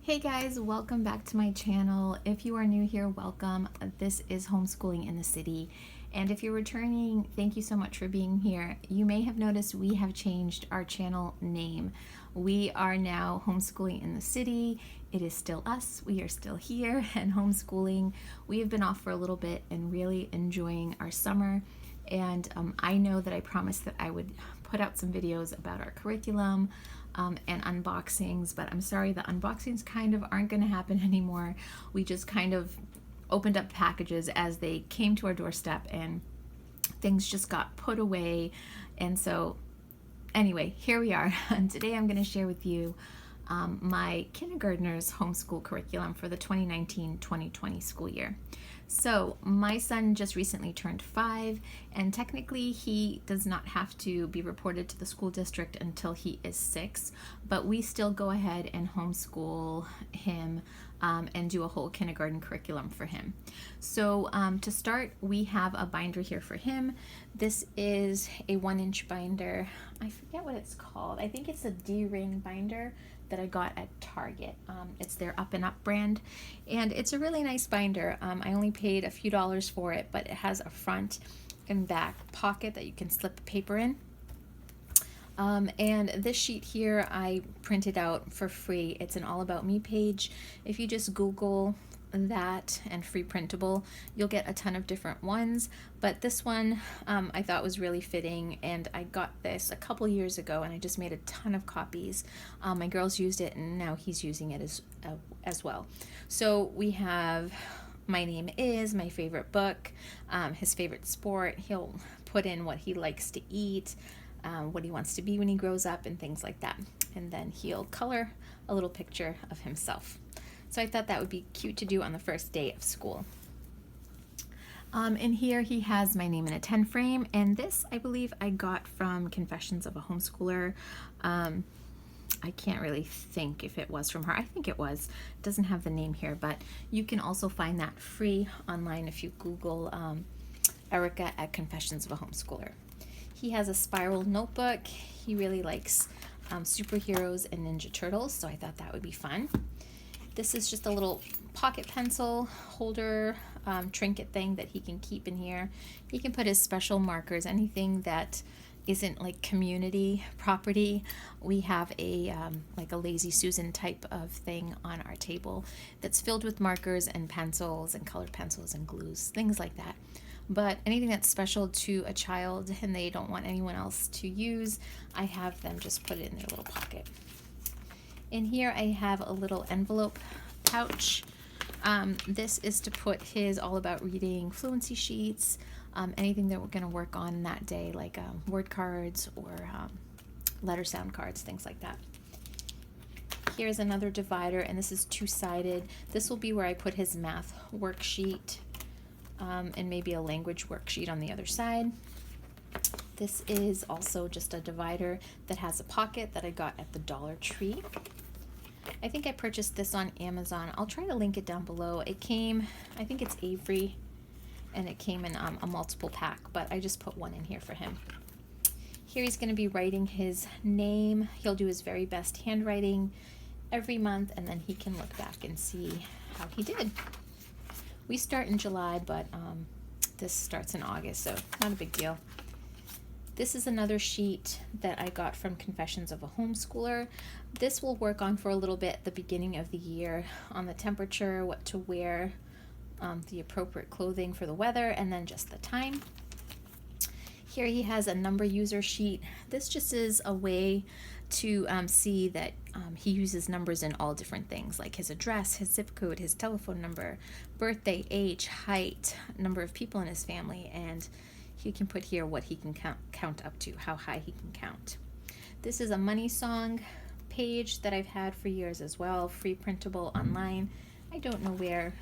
Hey guys, welcome back to my channel. If you are new here, welcome. This is Homeschooling in the City. And if you're returning, thank you so much for being here. You may have noticed we have changed our channel name. We are now Homeschooling in the City. It is still us. We are still here and homeschooling. We have been off for a little bit and really enjoying our summer. And I know that I promised that I would put out some videos about our curriculum and unboxings, but I'm sorry, the unboxings kind of aren't going to happen anymore. We just kind of opened up packages as they came to our doorstep and things just got put away. And so anyway, here we are. And today I'm going to share with you my kindergartner's homeschool curriculum for the 2019-2020 school year. So my son just recently turned 5, and technically he does not have to be reported to the school district until he is 6, but we still go ahead and homeschool him and do a whole kindergarten curriculum for him. So to start, we have a binder here for him. This is a 1-inch binder. I forget what it's called. I think it's a D-ring binder that I got at Target. It's their Up and Up brand, and it's a really nice binder. I only paid a few dollars for it, but it has a front and back pocket that you can slip the paper in. And this sheet here I printed out for free. It's an All About Me page. If you just Google that and free printable, you'll get a ton of different ones, but this one I thought was really fitting, and I got this a couple years ago and I just made a ton of copies. My girls used it and now he's using it as well. So we have my name is, my favorite book, his favorite sport. He'll put in what he likes to eat, what he wants to be when he grows up, and things like that. And then he'll color a little picture of himself. So I thought that would be cute to do on the first day of school. In here he has my name in a 10 frame, and this I believe I got from Confessions of a Homeschooler. I can't really think if it was from her. I think it was. It doesn't have the name here, but you can also find that free online if you Google Erica at Confessions of a Homeschooler. He has a spiral notebook. He really likes superheroes and Ninja Turtles, so I thought that would be fun. This is just a little pocket pencil holder trinket thing that he can keep in here. He can put his special markers, anything that isn't like community property. We have a like a Lazy Susan type of thing on our table that's filled with markers and pencils and colored pencils and glues, things like that. But anything that's special to a child and they don't want anyone else to use, I have them just put it in their little pocket. In here I have a little envelope pouch. This is to put his All About Reading fluency sheets, anything that we're going to work on that day, like word cards or letter sound cards, things like that. Here's another divider, and this is two-sided. This will be where I put his math worksheet and maybe a language worksheet on the other side. This is also just a divider that has a pocket that I got at the Dollar Tree. I think I purchased this on Amazon. I'll try to link it down below. It came, I think it's Avery, and it came in a multiple pack, but I just put one in here for him. Here he's going to be writing his name. He'll do his very best handwriting every month, and then he can look back and see how he did. We start in July, but this starts in August, so not a big deal. This is another sheet that I got from Confessions of a Homeschooler. This will work on for a little bit at the beginning of the year on the temperature, what to wear, the appropriate clothing for the weather, and then just the time. Here he has a number user sheet. This just is a way to see that he uses numbers in all different things, like his address, his zip code, his telephone number, birthday, age, height, number of people in his family, and he can put here what he can count up to, how high he can count. This is a money song page that I've had for years as well, free printable online. I don't know where,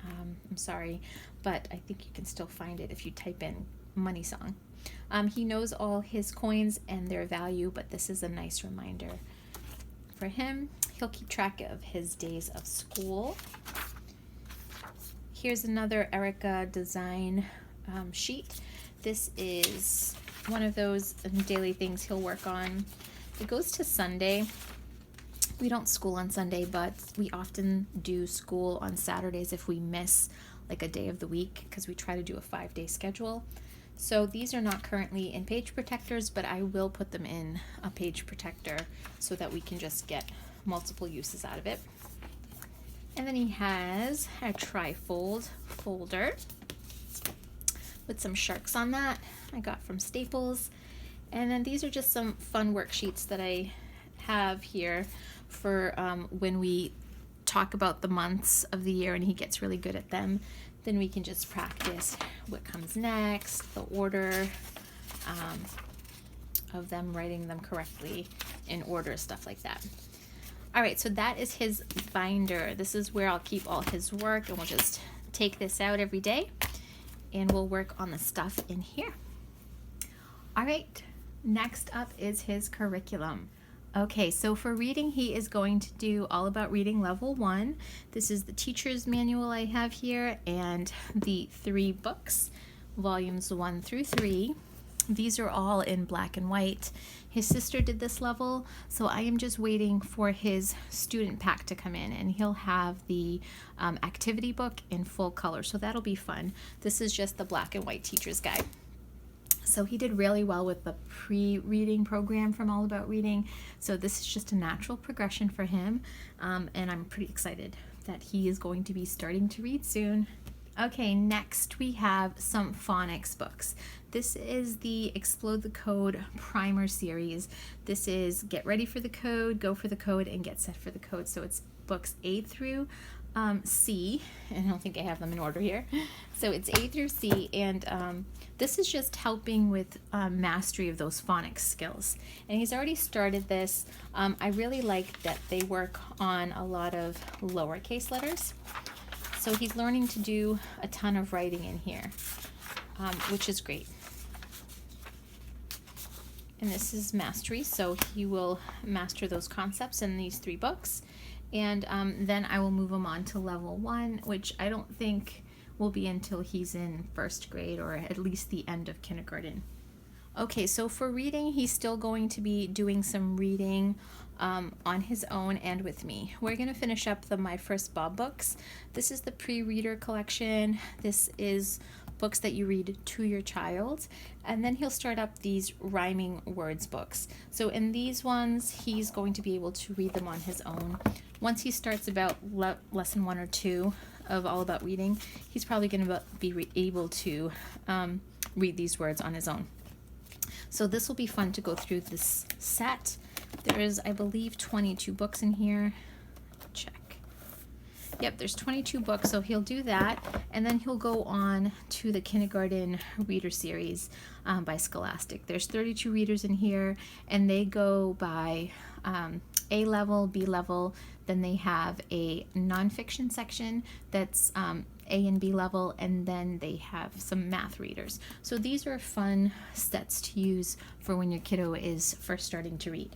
I'm sorry, but I think you can still find it if you type in money song. He knows all his coins and their value, but this is a nice reminder for him. He'll keep track of his days of school. Here's another Erica design sheet. This is one of those daily things he'll work on. It goes to Sunday, We don't school on Sunday, but we often do school on Saturdays if we miss like a day of the week, because we try to do a 5-day schedule. So these are not currently in page protectors, but I will put them in a page protector so that we can just get multiple uses out of it. And then he has a trifold folder with some sharks on that I got from Staples. And then these are just some fun worksheets that I have here for when we talk about the months of the year and he gets really good at them. Then we can just practice what comes next, the order of them, writing them correctly in order, stuff like that. All right, so that is his binder. This is where I'll keep all his work, and we'll just take this out every day and we'll work on the stuff in here. All right, next up is his curriculum. Okay, so for reading, he is going to do All About Reading Level 1. This is the teacher's manual I have here and the 3 books, volumes 1 through 3. These are all in black and white. His sister did this level, so I am just waiting for his student pack to come in, and he'll have the activity book in full color, so that'll be fun. This is just the black and white teacher's guide. So he did really well with the pre-reading program from All About Reading. So this is just a natural progression for him. And I'm pretty excited that he is going to be starting to read soon. Okay, next we have some phonics books. This is the Explode the Code primer series. This is Get Ready for the Code, Go for the Code, and Get Set for the Code. So it's books A through C, and I don't think I have them in order here. So it's A through C, and this is just helping with mastery of those phonics skills. And he's already started this. I really like that they work on a lot of lowercase letters. So he's learning to do a ton of writing in here, which is great. And this is mastery, so he will master those concepts in these 3 books. And then I will move him on to level 1, which I don't think will be until he's in 1st grade or at least the end of kindergarten. Okay, so for reading, he's still going to be doing some reading on his own and with me. We're going to finish up the My First Bob books. This is the pre-reader collection. This is books that you read to your child, and then he'll start up these rhyming words books. So in these ones, he's going to be able to read them on his own. Once he starts about lesson 1 or 2 of All About Reading, he's probably going to be able to read these words on his own. So this will be fun to go through this set. There is, I believe, 22 books in here. Check. Yep, there's 22 books, so he'll do that, and then he'll go on to the kindergarten reader series by Scholastic. There's 32 readers in here, and they go by A level, B level, then they have a nonfiction section that's A and B level, and then they have some math readers. So these are fun sets to use for when your kiddo is first starting to read.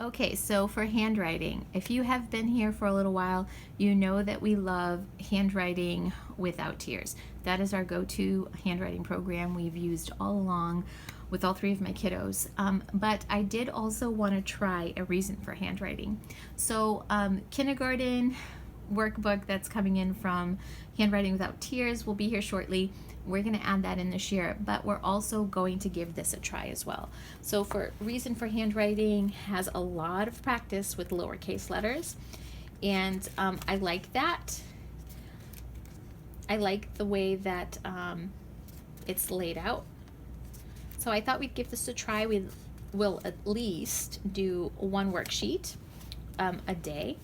Okay, so for handwriting, if you have been here for a little while, you know that we love handwriting without tears. That is our go-to handwriting program we've used all along with all 3 of my kiddos. But I did also want to try a reason for handwriting. So kindergarten workbook that's coming in from Handwriting Without Tears will be here shortly. We're going to add that in this year, but we're also going to give this a try as well. So for reason for handwriting has a lot of practice with lowercase letters, and I like that. I like the way that it's laid out. So I thought we'd give this a try. We will at least do 1 worksheet a day.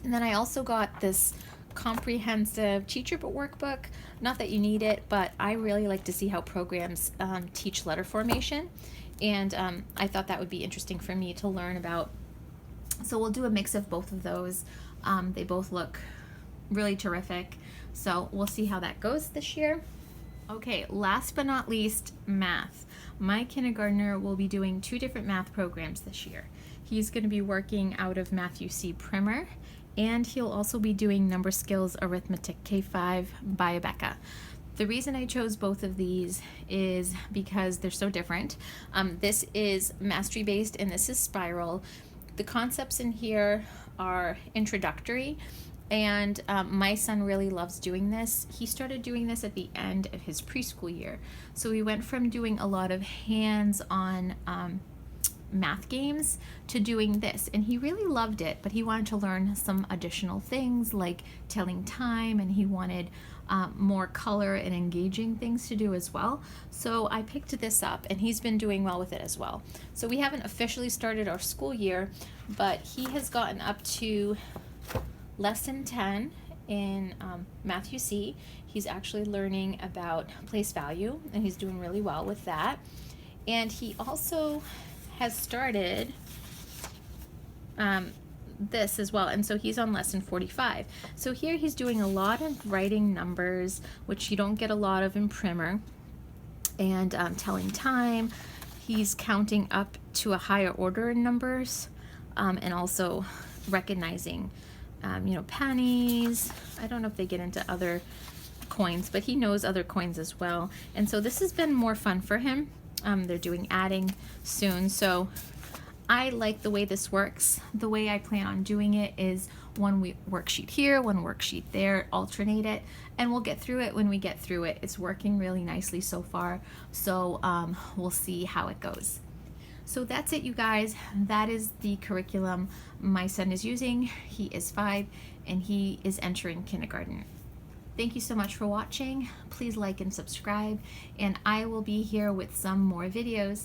And then I also got this comprehensive teacher workbook. Not that you need it, but I really like to see how programs teach letter formation, and I thought that would be interesting for me to learn about. So we'll do a mix of both of those. They both look really terrific, so we'll see how that goes this year. Okay, last but not least, math. My kindergartner will be doing 2 different math programs this year. He's going to be working out of Matthew C. Primer, and he'll also be doing Number Skills Arithmetic K5 by Abeka. The reason I chose both of these is because they're so different. This is mastery based and this is spiral. the concepts in here are introductory, and my son really loves doing this. He started doing this at the end of his preschool year. So we went from doing a lot of hands-on math games to doing this, and he really loved it, but he wanted to learn some additional things like telling time, and he wanted more color and engaging things to do as well. So I picked this up, and he's been doing well with it as well. So we haven't officially started our school year, but he has gotten up to lesson 10 in Matthew C. He's actually learning about place value, and he's doing really well with that. And he also has started this as well, and so he's on lesson 45. So here he's doing a lot of writing numbers, which you don't get a lot of in primer, and telling time. He's counting up to a higher order in numbers, and also recognizing pennies. I don't know if they get into other coins, but he knows other coins as well. And so this has been more fun for him. They're doing adding soon, so I like the way this works. The way I plan on doing it is one worksheet here, one worksheet there, alternate it, and we'll get through it when we get through it. It's working really nicely so far, so we'll see how it goes. So that's it, you guys. That is the curriculum my son is using. He is 5 and he is entering kindergarten. Thank you so much for watching. Please like and subscribe, and I will be here with some more videos.